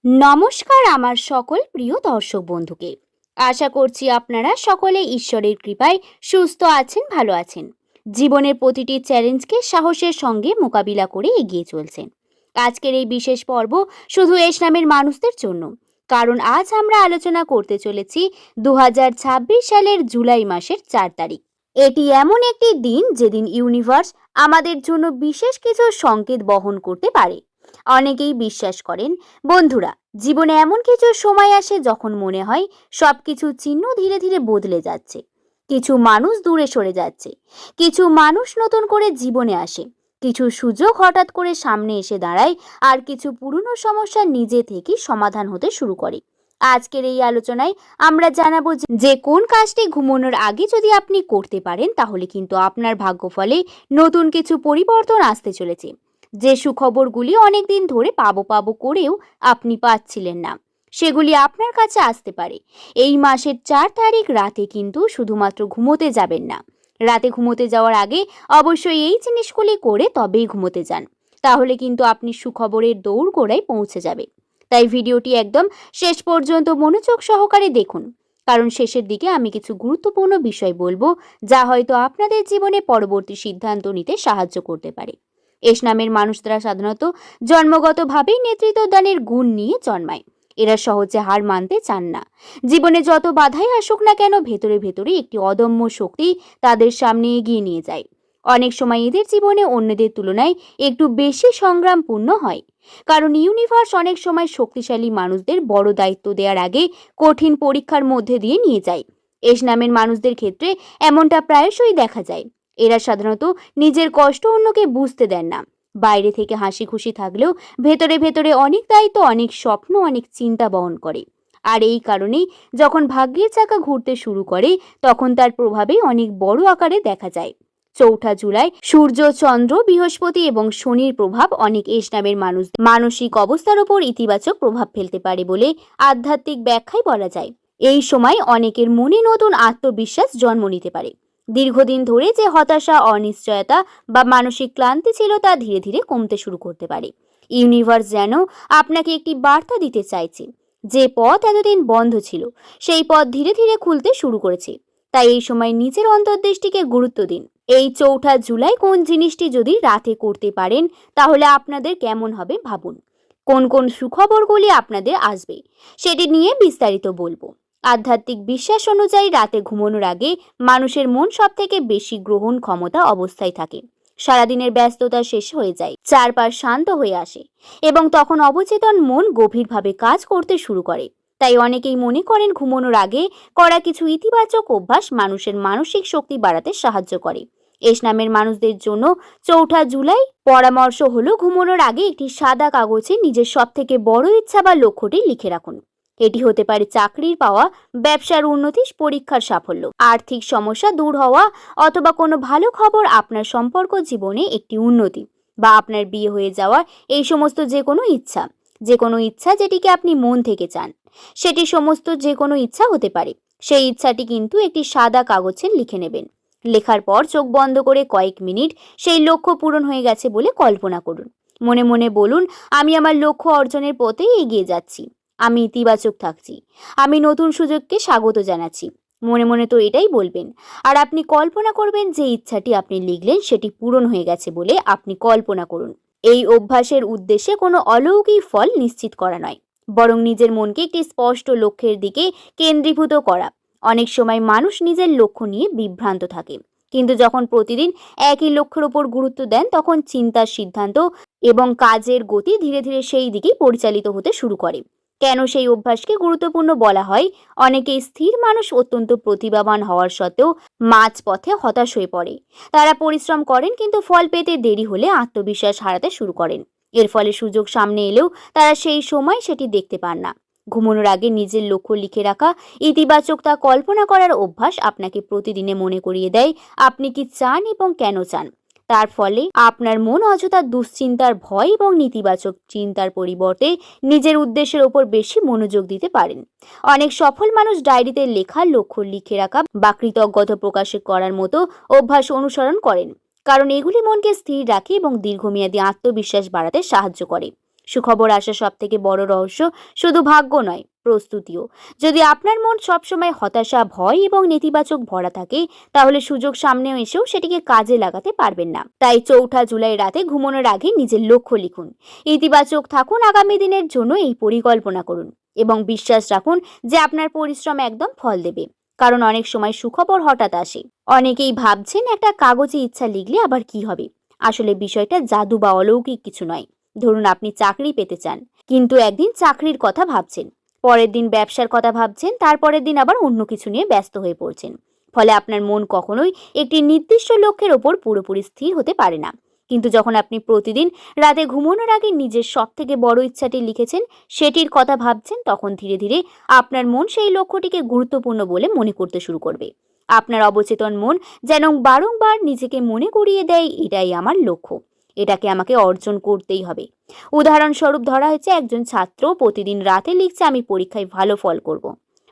নমস্কার আমার সকল প্রিয় দর্শক বন্ধুকে। আশা করছি আপনারা সকলে ঈশ্বরের কৃপায় সুস্থ আছেন, ভালো আছেন। জীবনের প্রতিটি চ্যালেঞ্জকে সাহসের সঙ্গে মোকাবিলা করে এগিয়ে চলছেন। আজকের এই বিশেষ পর্ব শুধু এস নামের মানুষদের জন্য, কারণ আজ আমরা আলোচনা করতে চলেছি 2026 সালের জুলাই মাসের 4 তারিখ। এটি এমন একটি দিন যেদিন ইউনিভার্স আমাদের জন্য বিশেষ কিছু সংকেত বহন করতে পারে। অনেকেই বিশ্বাস করেন, বন্ধুরা, জীবনে এমন কিছু সময় আসে যখন মনে হয় সবকিছু চিহ্ন ধীরে ধীরে বদলে যাচ্ছে। কিছু মানুষ দূরে সরে যাচ্ছে, কিছু মানুষ নতুন করে জীবনে আসে, কিছু সুযোগ হঠাৎ করে সামনে এসে দাঁড়ায়, আর কিছু পুরনো সমস্যা নিজে থেকেই সমাধান হতে শুরু করে। আজকের এই আলোচনায় আমরা জানাবো যে কোন কাজটি ঘুমানোর আগে যদি আপনি করতে পারেন তাহলে কিন্তু আপনার ভাগ্যফলে নতুন কিছু পরিবর্তন আসতে চলেছে। যে সুখবরগুলি অনেকদিন ধরে পাবো করেও আপনি পাচ্ছিলেন না, সেগুলি আপনার কাছে আসতে পারে। এই মাসের 4 তারিখ রাতে কিন্তু শুধুমাত্র ঘুমোতে যাবেন না, রাতে ঘুমোতে যাওয়ার আগে অবশ্যই এই জিনিসগুলি করে তবেই ঘুমোতে যান, তাহলে কিন্তু আপনি সুখবরের দৌড়গোড়ায় পৌঁছে যাবে। তাই ভিডিওটি একদম শেষ পর্যন্ত মনোযোগ সহকারে দেখুন, কারণ শেষের দিকে আমি কিছু গুরুত্বপূর্ণ বিষয় বলবো যা হয়তো আপনাদের জীবনে পরবর্তী সিদ্ধান্ত নিতে সাহায্য করতে পারে। এস নামের মানুষরা সাধারণত জন্মগতভাবেই নেতৃত্ব দানের গুণ নিয়ে জন্মায়। এরা সহজে হার মানতে চান না। জীবনে যত বাধাই আসুক না কেন, ভেতরে ভেতরে একটি অদম্য শক্তি তাদের সামনে এগিয়ে নিয়ে যায়। অনেক সময় এদের জীবনে অন্যদের তুলনায় একটু বেশি সংগ্রামপূর্ণ হয়, কারণ ইউনিভার্স অনেক সময় শক্তিশালী মানুষদের বড় দায়িত্ব দেওয়ার আগে কঠিন পরীক্ষার মধ্যে দিয়ে নিয়ে যায়। এস নামের মানুষদের ক্ষেত্রে এমনটা প্রায়শই দেখা যায়। এরা সাধারণত নিজের কষ্ট অন্যকে বুঝতে দেন না। বাইরে থেকে হাসি খুশি থাকলেও ভেতরে ভেতরে অনেক দায়িত্ব, অনেক স্বপ্ন, অনেক চিন্তা বহন করে। আর এই কারণেই যখন ভাগ্যের চাকা ঘুরতে শুরু করে তখন তার প্রভাবে অনেক বড় আকারে দেখা যায়। 4 জুলাই সূর্য, চন্দ্র, বৃহস্পতি এবং শনির প্রভাব অনেক এস নামের মানসিক অবস্থার উপর ইতিবাচক প্রভাব ফেলতে পারে বলে আধ্যাত্মিক ব্যাখ্যায় বলা যায়। এই সময় অনেকের মনে নতুন আত্মবিশ্বাস জন্ম নিতে পারে। দীর্ঘদিন ধরে যে হতাশা, অনিশ্চয়তা বা মানসিক ক্লান্তি ছিল তা ধীরে ধীরে কমতে শুরু করতে পারে। ইউনিভার্স যেন আপনাকে একটি বার্তা দিতে চাইছে, যে পথ এতদিন বন্ধ ছিল সেই পথ ধীরে ধীরে খুলতে শুরু করেছে। তাই এই সময় নিজের অন্তর্দৃষ্টিকে গুরুত্ব দিন। এই 4 জুলাই কোন জিনিসটি যদি রাতে করতে পারেন তাহলে আপনাদের কেমন হবে ভাবুন। কোন কোন সুখবরগুলি আপনাদের আসবে সেটি নিয়ে বিস্তারিত বলবো। আধ্যাত্মিক বিশ্বাস অনুযায়ী রাতে ঘুমানোর আগে মানুষের মন সব থেকে বেশি গ্রহণ ক্ষমতা অবস্থায় থাকে। সারাদিনের ব্যস্ততা শেষ হয়ে যায়, চারপাশ শান্ত হয়ে আসে এবং তখন অবচেতন মন গভীরভাবে কাজ করতে শুরু করে। তাই অনেকেই মনে করেন ঘুমানোর আগে করা কিছু ইতিবাচক অভ্যাস মানুষের মানসিক শক্তি বাড়াতে সাহায্য করে। এস নামের মানুষদের জন্য 4 জুলাই পরামর্শ হলো, ঘুমানোর আগে একটি সাদা কাগজে নিজের সব থেকে বড় ইচ্ছা বা লক্ষ্যটি লিখে রাখুন। এটি হতে পারে চাকরির পাওয়া, ব্যবসার উন্নতি, পরীক্ষার সাফল্য, আর্থিক সমস্যা দূর হওয়া, অথবা কোনো ভালো খবর, আপনার সম্পর্ক জীবনে একটি উন্নতি, বা আপনার বিয়ে হয়ে যাওয়া। এই সমস্ত যে কোনো ইচ্ছা যেটিকে আপনি মন থেকে চান, সেটি সমস্ত যে কোনো ইচ্ছা হতে পারে। সেই ইচ্ছাটি কিন্তু একটি সাদা কাগজে লিখে নেবেন। লেখার পর চোখ বন্ধ করে কয়েক মিনিট সেই লক্ষ্য পূরণ হয়ে গেছে বলে কল্পনা করুন। মনে মনে বলুন, আমি আমার লক্ষ্য অর্জনের পথে এগিয়ে যাচ্ছি, আমি ইতিবাচক থাকছি, আমি নতুন সুযোগকে স্বাগত জানাচ্ছি। মনে মনে তো এটাই বলবেন। আর আপনি কল্পনা করবেন যে ইচ্ছাটি আপনি লিখলেন সেটি পূরণ হয়ে গেছে বলে আপনি কল্পনা করুন। এই অভ্যাসের উদ্দেশ্যে কোনো অলৌকিক ফল নিশ্চিত করা নয়, বরং নিজের মনকে একটি স্পষ্ট লক্ষ্যের দিকে কেন্দ্রীভূত করা। অনেক সময় মানুষ নিজের লক্ষ্য নিয়ে বিভ্রান্ত থাকে, কিন্তু যখন প্রতিদিন একই লক্ষ্যের উপর গুরুত্ব দেন তখন চিন্তার, সিদ্ধান্ত এবং কাজের গতি ধীরে ধীরে সেই দিকেই পরিচালিত হতে শুরু করে। কেন সেই অভ্যাসকে গুরুত্বপূর্ণ বলা হয়? অনেকে স্থির মানুষ অত্যন্ত প্রতিভাবান হওয়ার সত্ত্বেও মাঝপথে হতাশ হয়ে পড়ে। তারা পরিশ্রম করেন কিন্তু ফল পেতে দেরি হলে আত্মবিশ্বাস হারাতে শুরু করেন। এর ফলে সুযোগ সামনে এলেও তারা সেই সময় সেটি দেখতে পান না। ঘুমানোর আগে নিজের লক্ষ্য লিখে রাখা, ইতিবাচকতা কল্পনা করার অভ্যাস আপনাকে প্রতিদিনে মনে করিয়ে দেয় আপনি কি চান এবং কেন চান। তার ফলে আপনার মন অযথা দুশ্চিন্তার, ভয় এবং নেতিবাচক চিন্তার পরিবর্তে নিজের উদ্দেশ্যের ওপর বেশি মনোযোগ দিতে পারেন। অনেক সফল মানুষ ডায়েরিতে লেখা, লক্ষ্য লিখে রাখা বা কৃতজ্ঞতা প্রকাশ করার মতো অভ্যাস অনুসরণ করেন, কারণ এগুলি মনকে স্থির রাখে এবং দীর্ঘমেয়াদী আত্মবিশ্বাস বাড়াতে সাহায্য করে। সুখবর আসার সবথেকে বড় রহস্য শুধু ভাগ্য নয়, প্রস্তুতিও। যদি আপনার মন সবসময় হতাশা, ভয় এবং নেতিবাচক ভরা থাকে, তাহলে সুযোগ সামনে এসেও সেটিকে কাজে লাগাতে পারবেন না। তাই 4 জুলাই রাতে ঘুমানোর আগে নিজের লক্ষ্য লিখুন, ইতিবাচক থাকুন, আগামী দিনের জন্য এই পরিকল্পনা করুন এবং বিশ্বাস রাখুন যে আপনার পরিশ্রম একদম ফল দেবে। কারণ অনেক সময় সুখবর হঠাৎ আসে। অনেকেই ভাবছেন একটা কাগজে ইচ্ছা লিখলে আবার কি হবে। আসলে বিষয়টা জাদু বা অলৌকিক কিছু নয়। ধরুন আপনি চাকরি পেতে চান, কিন্তু একদিন চাকরির কথা ভাবছেন, পরের দিন ব্যবসার কথা ভাবছেন, তারপরের দিন আবার অন্য কিছু নিয়ে ব্যস্ত হয়ে পড়ছেন। ফলে আপনার মন কখনোই একটি নির্দিষ্ট লক্ষ্যের ওপর পুরোপুরি স্থির হতে পারে না। কিন্তু যখন আপনি প্রতিদিন রাতে ঘুমানোর আগে নিজের সবথেকে বড় ইচ্ছাটি লিখেছেন, সেটির কথা ভাবছেন, তখন ধীরে ধীরে আপনার মন সেই লক্ষ্যটিকে গুরুত্বপূর্ণ বলে মনে করতে শুরু করবে। আপনার অবচেতন মন যেন বারংবার নিজেকে মনে করিয়ে দেয়, এটাই আমার লক্ষ্য, এটাকে আমাকে অর্জন করতেই হবে। উদাহরণস্বরূপ ধরা হয়েছে, একজন ছাত্র প্রতিদিন রাতে লিখছে, আমি পরীক্ষায় ভালো ফল করব।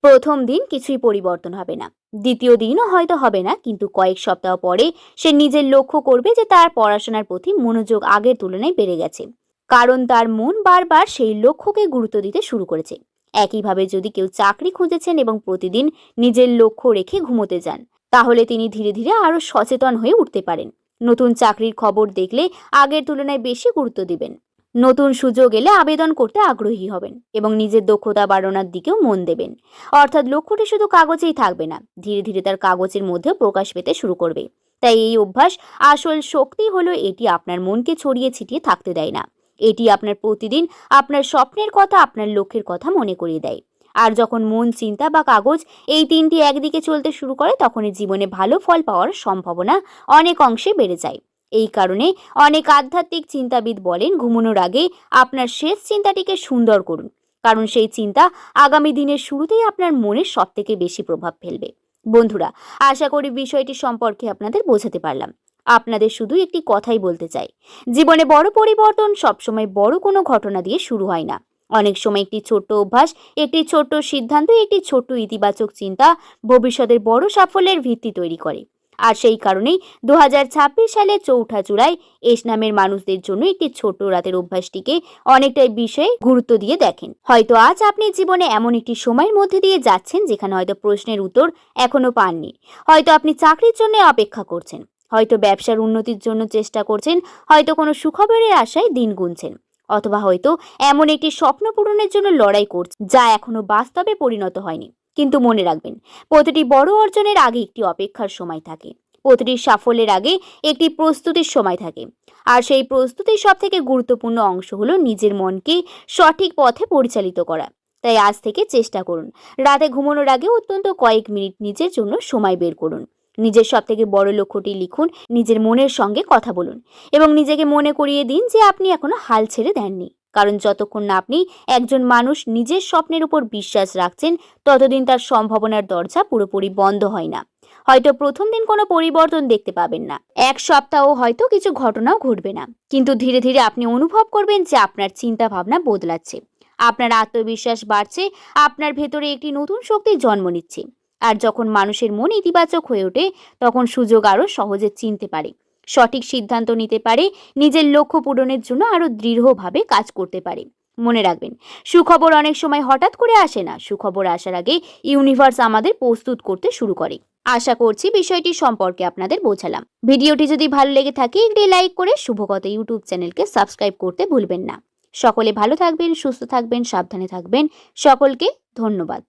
প্রথম দিন কিছুই পরিবর্তন হবে না, দ্বিতীয় দিনও হয়তো হবে না, কিন্তু কয়েক সপ্তাহ পরে সে নিজের লক্ষ্য করবে যে তার পড়াশোনার প্রতি মনোযোগ আগের তুলনায় বেড়ে গেছে, কারণ তার মন বারবার সেই লক্ষ্যকে গুরুত্ব দিতে শুরু করেছে। একইভাবে যদি কেউ চাকরি খুঁজেছেন এবং প্রতিদিন নিজের লক্ষ্য রেখে ঘুমোতে যান, তাহলে তিনি ধীরে ধীরে আরো সচেতন হয়ে উঠতে পারেন। নতুন চাকরির খবর দেখলে আগের তুলনায় বেশি গুরুত্ব দিবেন, নতুন সুযোগ এলে আবেদন করতে আগ্রহী হবেন এবং নিজের দক্ষতা বাড়ানোর দিকেও মন দেবেন। অর্থাৎ লক্ষ্যটি শুধু কাগজেই থাকবে না, ধীরে ধীরে তার কাগজের মধ্যে প্রকাশ পেতে শুরু করবে। তাই এই অভ্যাস আসল শক্তি হলো, এটি আপনার মনকে ছড়িয়ে ছিটিয়ে থাকতে দেয় না। এটি আপনার প্রতিদিন আপনার স্বপ্নের কথা, আপনার লক্ষ্যের কথা মনে করিয়ে দেয়। আর যখন মন, চিন্তা বা কাগজ এই তিনটি একদিকে চলতে শুরু করে, তখনই জীবনে ভালো ফল পাওয়ার সম্ভাবনা অনেক অংশে বেড়ে যায়। এই কারণে অনেক আধ্যাত্মিক চিন্তাবিদ বলেন, ঘুমানোর আগে আপনার শেষ চিন্তাটিকে সুন্দর করুন, কারণ সেই চিন্তা আগামী দিনের শুরুতেই আপনার মনের সবথেকে বেশি প্রভাব ফেলবে। বন্ধুরা, আশা করি বিষয়টি সম্পর্কে আপনাদের বোঝাতে পারলাম। আপনাদের শুধু একটি কথাই বলতে চাই, জীবনে বড় পরিবর্তন সবসময় বড় কোনো ঘটনা দিয়ে শুরু হয় না। অনেক সময় একটি ছোট্ট অভ্যাস, একটি ছোট্ট সিদ্ধান্ত, একটি ছোট্ট ইতিবাচক চিন্তা ভবিষ্যতের বড় সাফল্যের ভিত্তি তৈরি করে। আর সেই কারণেই 2026 সালে 4 জুলাই এস নামের মানুষদের জন্য একটি ছোট রাতের অভ্যাসটিকে অনেকটাই বিষয়ে গুরুত্ব দিয়ে দেখেন। হয়তো আজ আপনি জীবনে এমন একটি সময়ের মধ্যে দিয়ে যাচ্ছেন যেখানে হয়তো প্রশ্নের উত্তর এখনো পাননি। হয়তো আপনি চাকরির জন্য অপেক্ষা করছেন, হয়তো ব্যবসার উন্নতির জন্য চেষ্টা করছেন, হয়তো কোনো সুখবরের আশায় দিন গুনছেন, অথবা হয়তো এমন একটি স্বপ্ন পূরণের জন্য লড়াই করছেন যা এখনো বাস্তবে পরিণত হয়নি। কিন্তু মনে রাখবেন, প্রতিটি বড় অর্জনের আগে একটি অপেক্ষার সময় থাকে, প্রতিটি সাফল্যের আগে একটি প্রস্তুতির সময় থাকে। আর সেই প্রস্তুতির সবথেকে গুরুত্বপূর্ণ অংশ হলো নিজের মনকে সঠিক পথে পরিচালিত করা। তাই আজ থেকে চেষ্টা করুন, রাতে ঘুমানোর আগে অত্যন্ত কয়েক মিনিট নিজের জন্য সময় বের করুন। নিজের সবথেকে বড় লক্ষ্যটি লিখুন, নিজের মনের সঙ্গে কথা বলুন এবং নিজেকে মনে করিয়ে দিন যে আপনি এখনো হাল ছেড়ে দেননি। কারণ যতক্ষণ না আপনি একজন মানুষ নিজের স্বপ্নের উপর বিশ্বাস রাখছেন, ততদিন তার সম্ভাবনার দরজা পুরোপুরি বন্ধ হয় না। হয়তো প্রথম দিন কোনো পরিবর্তন দেখতে পাবেন না, এক সপ্তাহ হয়তো কিছু ঘটনাও ঘটবে না, কিন্তু ধীরে ধীরে আপনি অনুভব করবেন যে আপনার চিন্তা ভাবনা বদলাচ্ছে, আপনার আত্মবিশ্বাস বাড়ছে, আপনার ভেতরে একটি নতুন শক্তি জন্ম নিচ্ছে। আর যখন মানুষের মন ইতিবাচক হয়ে ওঠে, তখন সুযোগ আরো সহজে চিনতে পারে, সঠিক সিদ্ধান্ত নিতে পারে, নিজের লক্ষ্য পূরণের জন্য আরো দৃঢ়ভাবে কাজ করতে পারে। মনে রাখবেন, সুখবর অনেক সময় হঠাৎ করে আসে না, সুখবর আসার আগে ইউনিভার্স আমাদের প্রস্তুত করতে শুরু করে। আশা করছি বিষয়টি সম্পর্কে আপনাদের বোঝালাম। ভিডিওটি যদি ভালো লেগে থাকে একটি লাইক করে শুভকথা ইউটিউব চ্যানেলকে সাবস্ক্রাইব করতে ভুলবেন না। সকলে ভালো থাকবেন, সুস্থ থাকবেন, সাবধানে থাকবেন। সকলকে ধন্যবাদ।